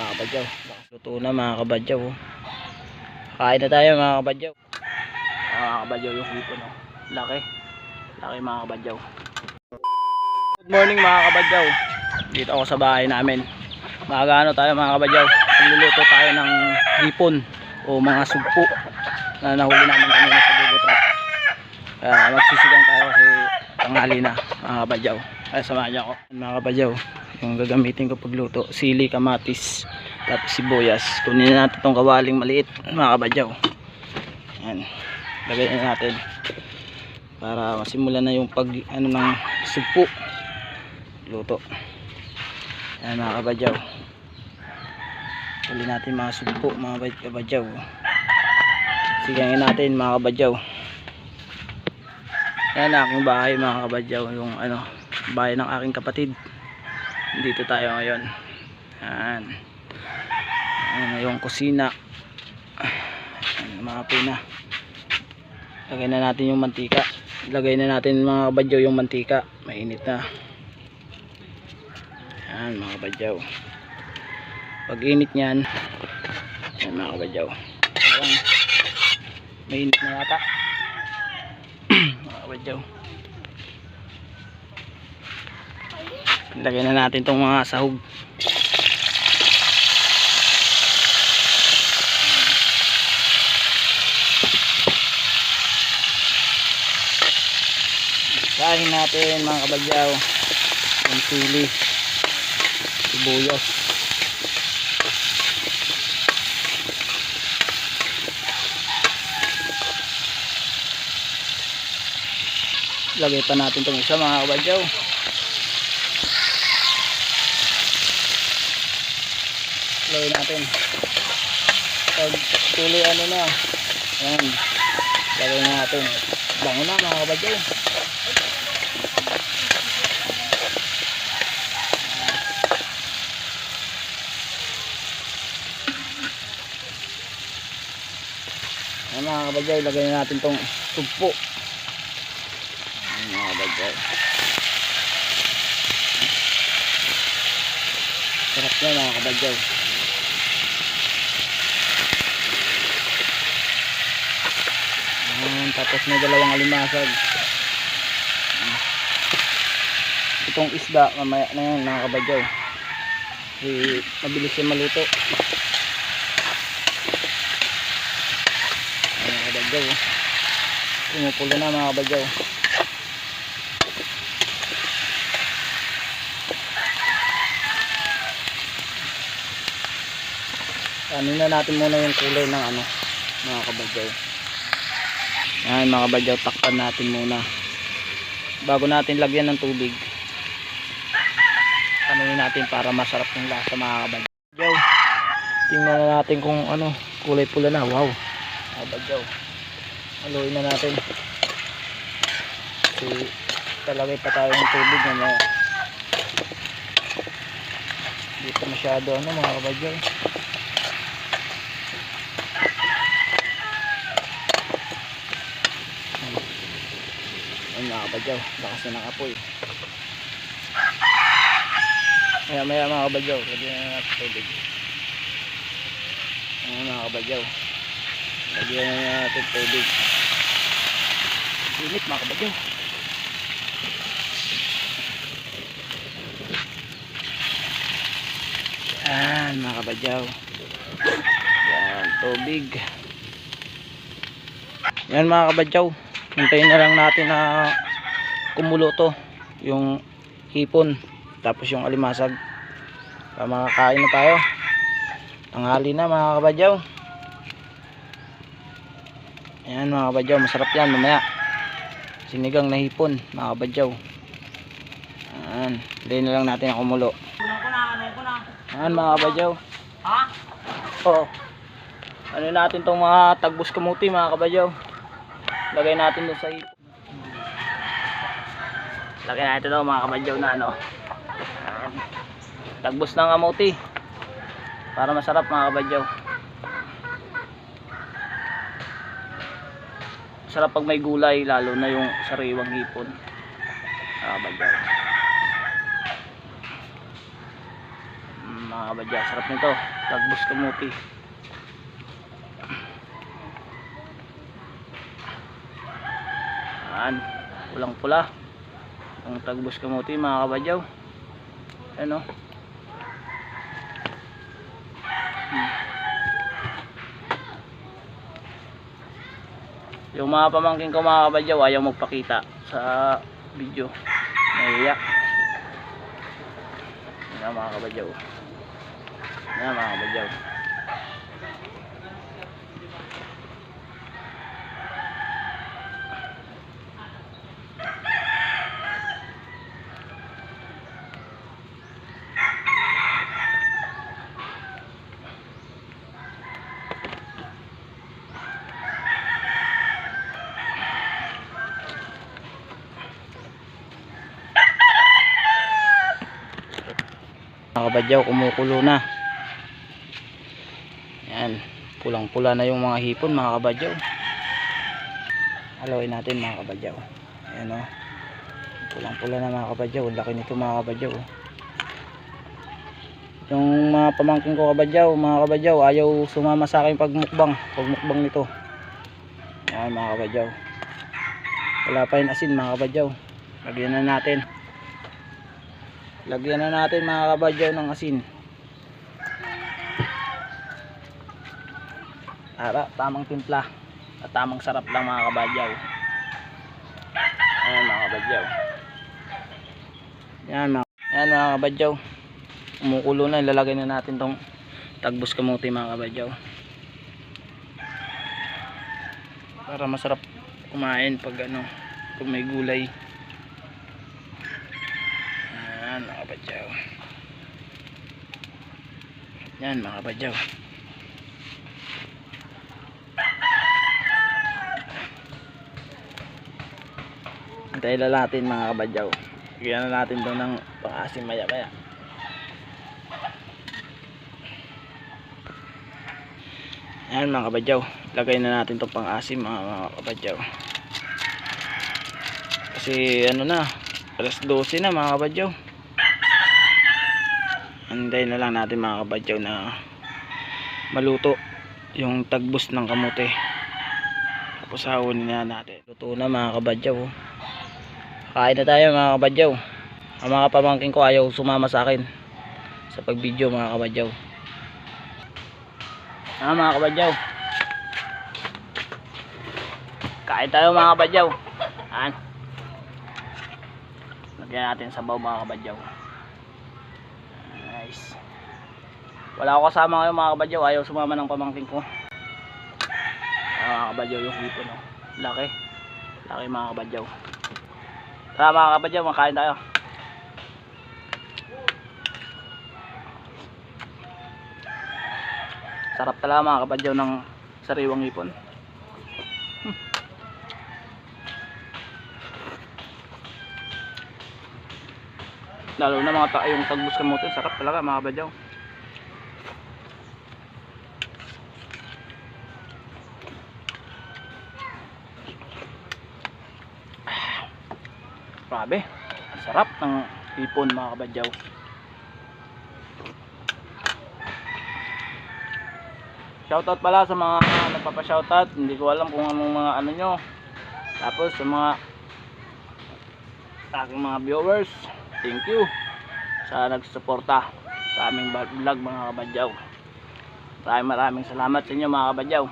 mga kabadyaw. Luto na mga kabadyaw. Kain na tayo mga kabadyaw. Mga kabadyaw yung hipon. Laki. Laki mga kabadyaw. Good morning mga kabadyaw. Dito ako sa bahay namin. Magano tayo mga kabadyaw. Magluluto tayo ng hipon o mga sugpo na nahuli namin kanina sa Bubo Trap. Magsisigang tayo kasi tanghali na mga kabadyaw. Kaya samahan niyo ako mga kabadyaw. Yung gagamitin ko pagluto, sili, kamatis, tapos sibuyas. Kunin na natin itong kawaling maliit mga kabadyaw. Yan, lagay na natin para masimulan na yung pag ng sugpo luto. Yan mga kabadyaw, huli natin mga sugpo mga kabadyaw. Sigangin natin mga kabadyaw. Yan aking bahay mga kabadyaw, yung bahay ng aking kapatid. Dito tayo ngayon. Yan. Yan yung kusina. Yan, mga pina. Lagay na natin yung mantika. Lagay na natin mga kabadyaw yung mantika. Mainit na. Yan mga kabadyaw. Pag init nyan, yan mga kabadyaw. Parang mainit na yata. Mga kabadyaw. Lagyan na natin itong mga sahog. Isahin natin mga kabadyaw yung sili, sibuyas. Lagay pa natin itong isa mga kabadyaw. Lagay natin pag tuloy na yan, lagay natin bango na mga kabadyaw. Yan mga kabadyaw, lagay natin tong sugpo. Yan mga kabadyaw, sarap na mga kabadyaw. Tapos may dalawang alimasag. Itong isda mamaya na yan mga kabadyaw. Mabilis yung maluto. Mga kabadyaw, pumupulo na mga kabadyaw. Ano na natin muna yung kulay ng mga kabadyaw. Yan mga kabadyaw, takpan natin muna bago natin lagyan ng tubig. Anuin natin para masarap yung lasa mga kabadyaw. Tingnan na natin kung kulay pula na. Wow mga kabadyaw, haluin na natin kasi talagay pa tayo ng tubig na dito masyado mga kabadyaw. Mga kabadyaw, lakas na ng apoy. Maya mga kabadyaw, lagyan na natin tubig. Ayan mga kabadyaw, lagyan na natin tubig. Init mga kabadyaw. Ayan mga kabadyaw, yan tubig. Yan mga kabadyaw, hintayin na lang natin na kumulo to yung hipon tapos yung alimasag para makakain na tayo. Tanghali na mga kabadyaw. Ayan mga kabadyaw, masarap yan mamaya, sinigang na hipon mga kabadyaw. Ayan, hintayin na lang natin na kumulo. Ayan mga kabadyaw. Oo, natin tong mga tagbos kamuti mga kabadyaw. Lagay natin doon sa hipon. Lagay natin doon mga kabadyaw na tagbos ng kamuti para masarap mga kabadyaw. Masarap pag may gulay, lalo na yung sariwang hipon mga kabadyaw. Mga kabadyaw, sarap nito. Tagbos kamuti. Yan, pulang pula ang tagbos kamuti mga kabadyaw. Ano? Yung mga pamangkin ko mga kabadyaw ayaw magpakita sa video, naiiyak. Yan mga kabadyaw. Yan mga kabadyaw. Mga kabadyaw, kumukulo na. Yan, pulang pula na yung mga hipon mga kabadyaw. Halawin natin mga kabadyaw. Ayan o, pulang pula na mga kabadyaw. Laki nito mga kabadyaw. Yung mga pamangkin ko mga kabadyaw ayaw sumama sa akin pagmukbang nito. Yan mga kabadyaw, wala pa yung asin mga kabadyaw. Lagyan na natin mga kabadyaw ng asin para tamang timpla at tamang sarap lang mga kabadyaw. Ayan mga kabadyaw. Yan mga kabadyaw, kumukulo na. Ilalagay na natin tong tagbos kamuti mga kabadyaw para masarap kumain pag may gulay. Yan mga kabadyaw. Yan mga kabadyaw. Antayin na natin mga kabadyaw. Bigyan na natin doon ng pang-asim maya maya. Yan mga kabadyaw, lagay na natin itong pang-asim mga kabadyaw. Kasi na, alas 12 na mga kabadyaw. Antayin na lang natin mga kabadyaw na maluto yung tagbos ng kamote. Tapos hahunin na natin. Luto na mga kabadyaw. Kain na tayo mga kabadyaw. Ang mga pamangkin ko ayaw sumama sa akin sa pag-video mga kabadyaw. Mga kabadyaw, kain tayo mga kabadyaw. Lagyan natin sabaw mga kabadyaw. Nice. Wala ako kasama ngayon mga kabadyaw. Ayaw sumama ng pamangkin ko. Mga kabadyaw, yung hipon laki mga kabadyaw. Tara mga kabadyaw, makain tayo. Sarap talaga mga kabadyaw ng sariwang hipon. Lalo na yung tagbos kamote, sarap talaga mga kabadyaw. Grabe, ang sarap ng hipon mga kabadyaw. Shoutout pala sa mga nagpapa-shoutout. Hindi ko alam kung anong mga nyo. Tapos sa mga aking mga viewers, thank you sa nagsuporta sa aming vlog mga kabadyaw. Maraming salamat sa inyo mga kabadyaw.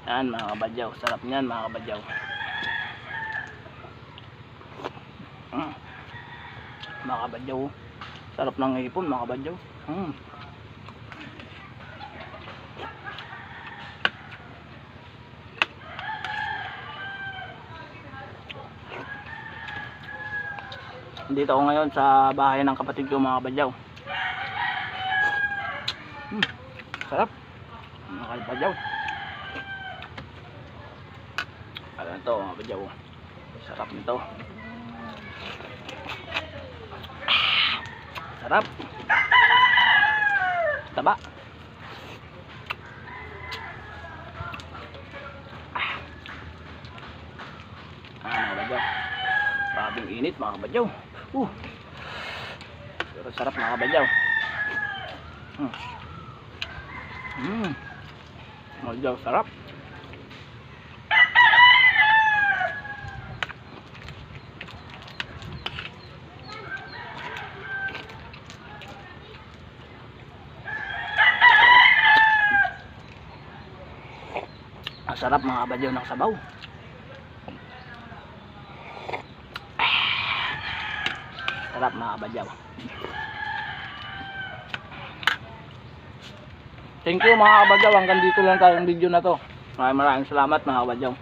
Yan mga kabadyaw, sarap niyan mga kabadyaw. Mga kabadyaw, sarap ng hipon mga kabadyaw. Dito ako ngayon sa bahay ng kapatid ko mga kabadyaw. Sarap mga kabadyaw. Ano to mga kabadyaw, sarap nito. Sarap. Taba. Mga kabadyaw, grabing init mga kabadyaw. Pero sarap mga kabadyaw. Kabadyaw, sarap. Ang sarap mga kabadyaw ng sabaw. Sarap mga kabadyaw. Thank you mga kabadyaw. Hanggang dito lang tayong video na to. Maraming salamat mga kabadyaw.